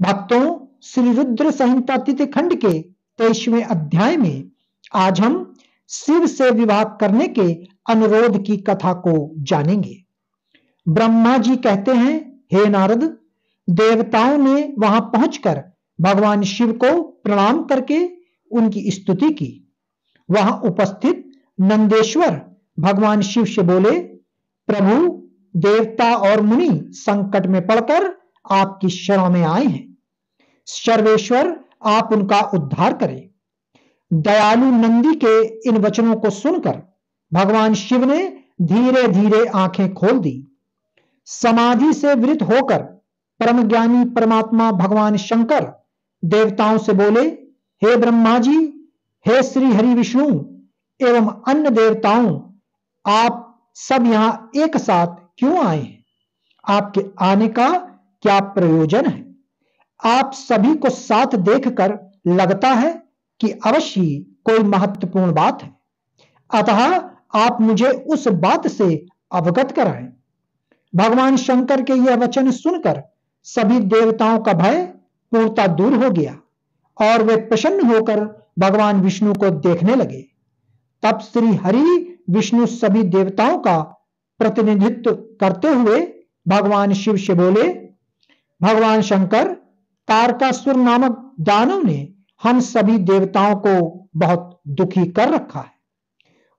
भक्तों, श्री रुद्र संहिता तृतीय खंड के 23वें अध्याय में आज हम शिव से विवाह करने के अनुरोध की कथा को जानेंगे। ब्रह्मा जी कहते हैं, हे नारद, देवताओं ने वहां पहुंचकर भगवान शिव को प्रणाम करके उनकी स्तुति की। वहां उपस्थित नंदेश्वर भगवान शिव से बोले, प्रभु, देवता और मुनि संकट में पड़कर आपकी शरण में आए हैं। सर्वेश्वर, आप उनका उद्धार करें। दयालु नंदी के इन वचनों को सुनकर भगवान शिव ने धीरे धीरे आंखें खोल दी। समाधि से वृत होकर परम ज्ञानी परमात्मा भगवान शंकर देवताओं से बोले, हे ब्रह्मा जी, हे श्री हरि विष्णु एवं अन्य देवताओं, आप सब यहां एक साथ क्यों आए हैं? आपके आने का क्या प्रयोजन है? आप सभी को साथ देखकर लगता है कि अवश्य ही कोई महत्वपूर्ण बात है, अतः आप मुझे उस बात से अवगत कराएं। भगवान शंकर के यह वचन सुनकर सभी देवताओं का भय पूर्णतः दूर हो गया और वे प्रसन्न होकर भगवान विष्णु को देखने लगे। तब श्री हरि विष्णु सभी देवताओं का प्रतिनिधित्व करते हुए भगवान शिव से बोले, भगवान शंकर, तारकासुर नामक दानव ने हम सभी देवताओं को बहुत दुखी कर रखा है।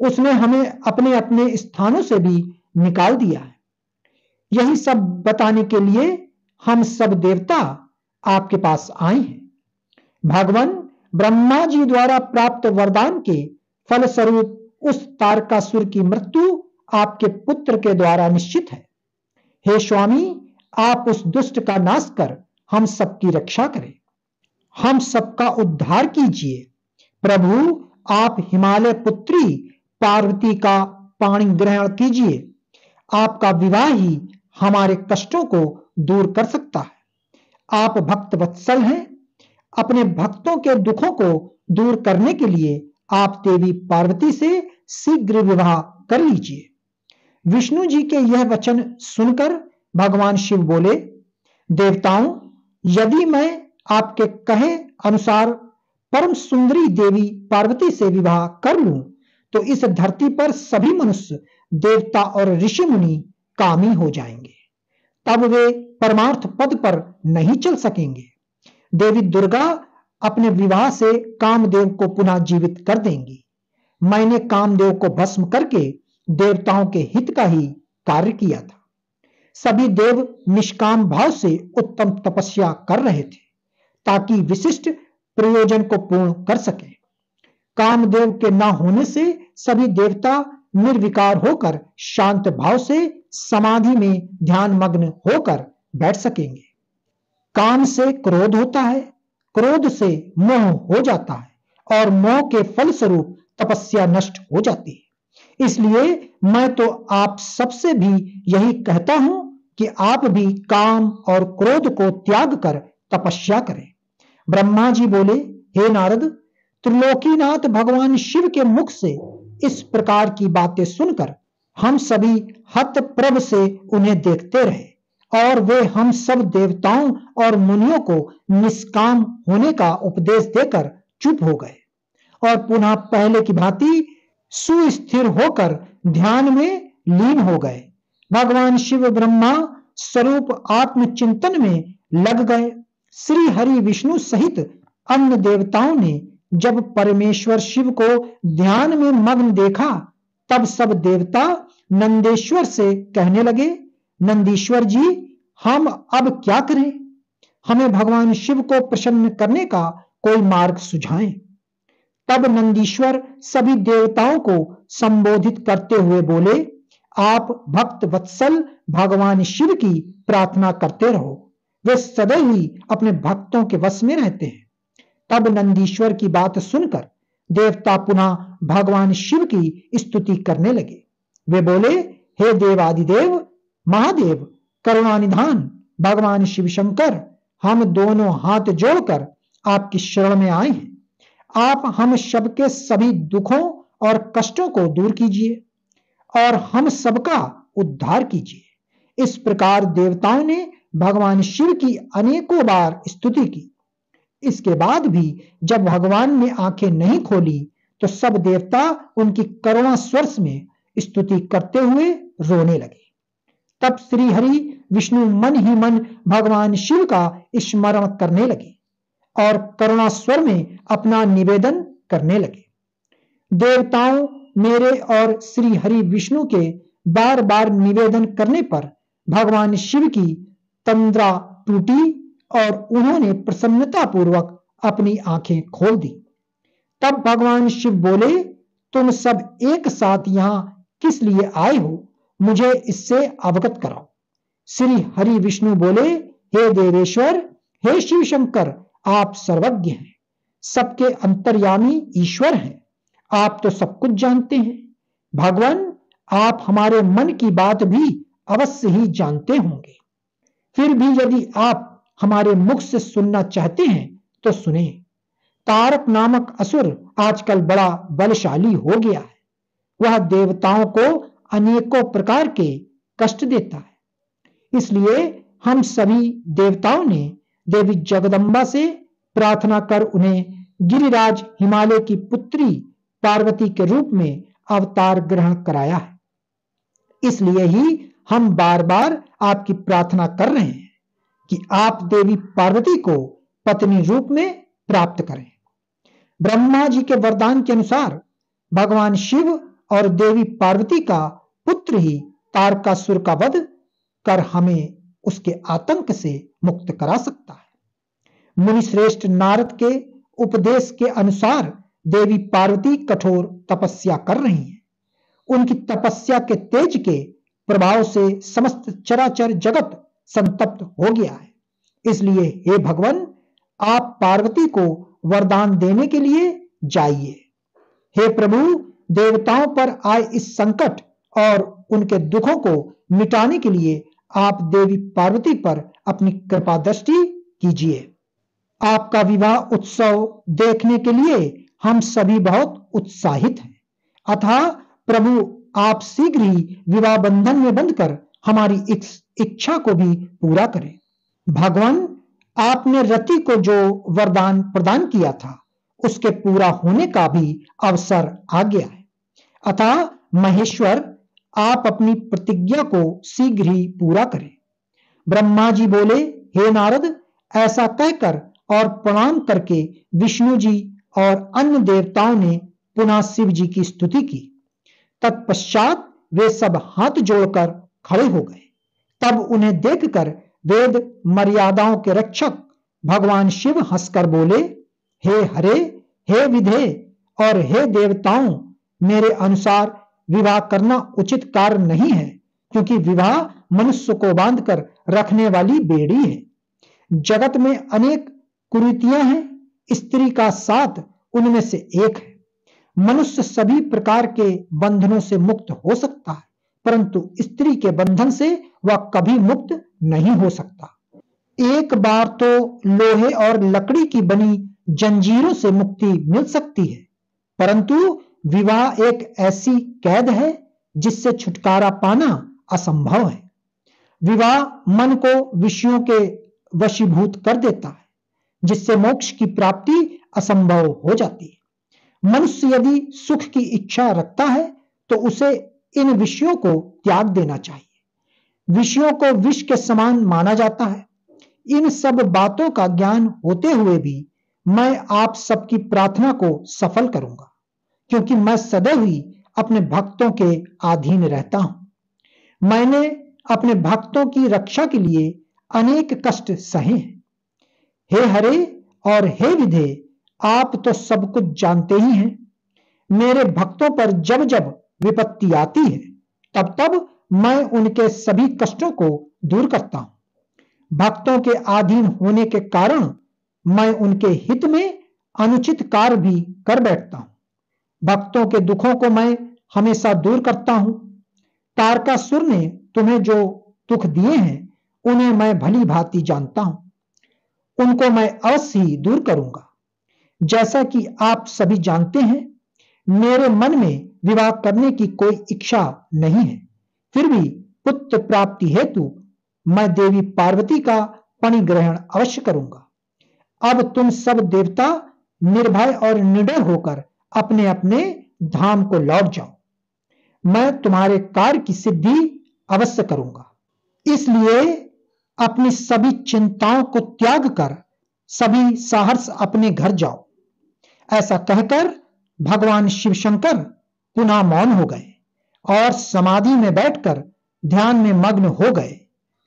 उसने हमें अपने अपने स्थानों से भी निकाल दिया है। यही सब बताने के लिए हम सब देवता आपके पास आए हैं। भगवान ब्रह्मा जी द्वारा प्राप्त वरदान के फलस्वरूप उस तारकासुर की मृत्यु आपके पुत्र के द्वारा निश्चित है। हे स्वामी, आप उस दुष्ट का नाश कर हम सबकी रक्षा करें, हम सबका उद्धार कीजिए। प्रभु, आप हिमालय पुत्री पार्वती का पाणी ग्रहण कीजिए। आपका विवाह ही हमारे कष्टों को दूर कर सकता है। आप भक्त वत्सल हैं। अपने भक्तों के दुखों को दूर करने के लिए आप देवी पार्वती से शीघ्र विवाह कर लीजिए। विष्णु जी के यह वचन सुनकर भगवान शिव बोले, देवताओं, यदि मैं आपके कहे अनुसार परम सुंदरी देवी पार्वती से विवाह कर लूं तो इस धरती पर सभी मनुष्य, देवता और ऋषि मुनि कामी हो जाएंगे। तब वे परमार्थ पद पर नहीं चल सकेंगे। देवी दुर्गा अपने विवाह से कामदेव को पुनः जीवित कर देंगी। मैंने कामदेव को भस्म करके देवताओं के हित का ही कार्य किया था। सभी देव निष्काम भाव से उत्तम तपस्या कर रहे थे ताकि विशिष्ट प्रयोजन को पूर्ण कर सके। कामदेव के न होने से सभी देवता निर्विकार होकर शांत भाव से समाधि में ध्यान मग्न होकर बैठ सकेंगे। काम से क्रोध होता है, क्रोध से मोह हो जाता है और मोह के फलस्वरूप तपस्या नष्ट हो जाती है। इसलिए मैं तो आप सबसे भी यही कहता हूं कि आप भी काम और क्रोध को त्याग कर तपस्या करें। ब्रह्मा जी बोले, हे नारद, त्रिलोकीनाथ भगवान शिव के मुख से इस प्रकार की बातें सुनकर हम सभी हतप्रभ से उन्हें देखते रहे और वे हम सब देवताओं और मुनियों को निष्काम होने का उपदेश देकर चुप हो गए और पुनः पहले की भांति सुस्थिर होकर ध्यान में लीन हो गए। भगवान शिव ब्रह्मा स्वरूप आत्मचिंतन में लग गए। श्री हरि विष्णु सहित अन्य देवताओं ने जब परमेश्वर शिव को ध्यान में मग्न देखा तब सब देवता नंदेश्वर से कहने लगे, नंदीश्वर जी, हम अब क्या करें? हमें भगवान शिव को प्रसन्न करने का कोई मार्ग सुझाएं। तब नंदीश्वर सभी देवताओं को संबोधित करते हुए बोले, आप भक्त वत्सल भगवान शिव की प्रार्थना करते रहो, वे सदैव ही अपने भक्तों के वश में रहते हैं। तब नंदीश्वर की बात सुनकर देवता पुनः भगवान शिव की स्तुति करने लगे। वे बोले, हे देवादिदेव महादेव करुणानिधान भगवान शिव शंकर, हम दोनों हाथ जोड़कर आपकी शरण में आए हैं। आप हम सबके सभी दुखों और कष्टों को दूर कीजिए और हम सबका उद्धार कीजिए। इस प्रकार देवताओं ने भगवान शिव की अनेकों बार स्तुति की। इसके बाद भी जब भगवान ने आंखें नहीं खोली तो सब देवता उनकी करुणा स्वर में स्तुति करते हुए रोने लगे। तब श्री हरि विष्णु मन ही मन भगवान शिव का स्मरण करने लगे और करुणा स्वर में अपना निवेदन करने लगे। देवताओं मेरे और श्री हरि विष्णु के बार बार निवेदन करने पर भगवान शिव की तंद्रा टूटी और उन्होंने प्रसन्नता पूर्वक अपनी आंखें खोल दी। तब भगवान शिव बोले, तुम सब एक साथ यहां किस लिए आए हो, मुझे इससे अवगत कराओ। श्री हरि विष्णु बोले, हे देवेश्वर, हे शिव शंकर, आप सर्वज्ञ हैं, सबके अंतर्यामी ईश्वर हैं, आप तो सब कुछ जानते हैं। भगवान, आप हमारे मन की बात भी अवश्य ही जानते होंगे। फिर भी यदि आप हमारे मुख से सुनना चाहते हैं तो सुने। तारक नामक असुर आजकल बड़ा बलशाली हो गया है। वह देवताओं को अनेकों प्रकार के कष्ट देता है। इसलिए हम सभी देवताओं ने देवी जगदम्बा से प्रार्थना कर उन्हें गिरिराज हिमालय की पुत्री पार्वती के रूप में अवतार ग्रहण कराया है। इसलिए ही हम बार बार आपकी प्रार्थना कर रहे हैं कि आप देवी पार्वती को पत्नी रूप में प्राप्त करें। ब्रह्मा जी के वरदान के अनुसार भगवान शिव और देवी पार्वती का पुत्र ही तारकासुर का वध कर हमें उसके आतंक से मुक्त करा सकता है। मुनिश्रेष्ठ नारद के उपदेश के अनुसार देवी पार्वती कठोर तपस्या कर रही हैं। उनकी तपस्या के तेज के प्रभाव से समस्त चराचर जगत संतप्त हो गया है। इसलिए हे भगवान, आप पार्वती को वरदान देने के लिए जाइए। हे प्रभु, देवताओं पर आए इस संकट और उनके दुखों को मिटाने के लिए आप देवी पार्वती पर अपनी कृपा दृष्टि कीजिए। आपका विवाह उत्सव देखने के लिए हम सभी बहुत उत्साहित हैं। अतः प्रभु, आप शीघ्र ही विवाह बंधन में बंधकर हमारी इच्छा को भी पूरा करें। भगवान, आपने रति को जो वरदान प्रदान किया था उसके पूरा होने का भी अवसर आ गया है। अतः महेश्वर, आप अपनी प्रतिज्ञा को शीघ्र ही पूरा करें। ब्रह्मा जी बोले, हे नारद, ऐसा कहकर और प्रणाम करके विष्णु जी और अन्य देवताओं ने पुनः शिव जी की स्तुति की। तत्पश्चात वे सब हाथ जोड़कर खड़े हो गए। तब उन्हें देखकर वेद मर्यादाओं के रक्षक भगवान शिव हंसकर बोले, हे हरे, हे विधे और हे देवताओं, मेरे अनुसार विवाह करना उचित कार्य नहीं है, क्योंकि विवाह मनुष्य को बांधकर रखने वाली बेड़ी है। जगत में अनेक कुरीतियां हैं, स्त्री का साथ उनमें से एक है। मनुष्य सभी प्रकार के बंधनों से मुक्त हो सकता है, परंतु स्त्री के बंधन से वह कभी मुक्त नहीं हो सकता। एक बार तो लोहे और लकड़ी की बनी जंजीरों से मुक्ति मिल सकती है, परंतु विवाह एक ऐसी कैद है जिससे छुटकारा पाना असंभव है। विवाह मन को विषयों के वशीभूत कर देता है, जिससे मोक्ष की प्राप्ति असंभव हो जाती है। मनुष्य यदि सुख की इच्छा रखता है तो उसे इन विषयों को त्याग देना चाहिए। विषयों को विष के समान माना जाता है। इन सब बातों का ज्ञान होते हुए भी मैं आप सबकी प्रार्थना को सफल करूंगा, क्योंकि मैं सदैव ही अपने भक्तों के अधीन रहता हूं। मैंने अपने भक्तों की रक्षा के लिए अनेक कष्ट सहे हैं। हे हरे और हे विधे, आप तो सब कुछ जानते ही हैं। मेरे भक्तों पर जब जब विपत्ति आती है तब तब मैं उनके सभी कष्टों को दूर करता हूं। भक्तों के अधीन होने के कारण मैं उनके हित में अनुचित कार्य भी कर बैठता हूं। भक्तों के दुखों को मैं हमेशा दूर करता हूं। तारकासुर ने तुम्हें जो दुख दिए हैं उन्हें मैं भली भांति जानता हूं। उनको मैं अवश्य ही दूर करूंगा। जैसा कि आप सभी जानते हैं, मेरे मन में विवाह करने की कोई इच्छा नहीं है। फिर भी पुत्र प्राप्ति हेतु मैं देवी पार्वती का पणिग्रहण अवश्य करूंगा। अब तुम सब देवता निर्भय और निडर होकर अपने अपने धाम को लौट जाओ। मैं तुम्हारे कार्य की सिद्धि अवश्य करूंगा। इसलिए अपनी सभी चिंताओं को त्याग कर सभी सहर्ष अपने घर जाओ। ऐसा कहकर भगवान शिव शंकर पुनः मौन हो गए और समाधि में बैठकर ध्यान में मग्न हो गए।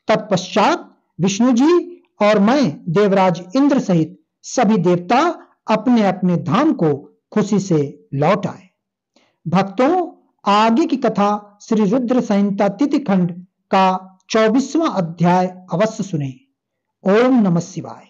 तत्पश्चात विष्णु जी और मैं देवराज इंद्र सहित सभी देवता अपने अपने धाम को खुशी से लौट आए। भक्तों, आगे की कथा श्री रुद्र संहिता तिथि खंड का 24वां अध्याय अवश्य सुने। ओम नमः शिवाय।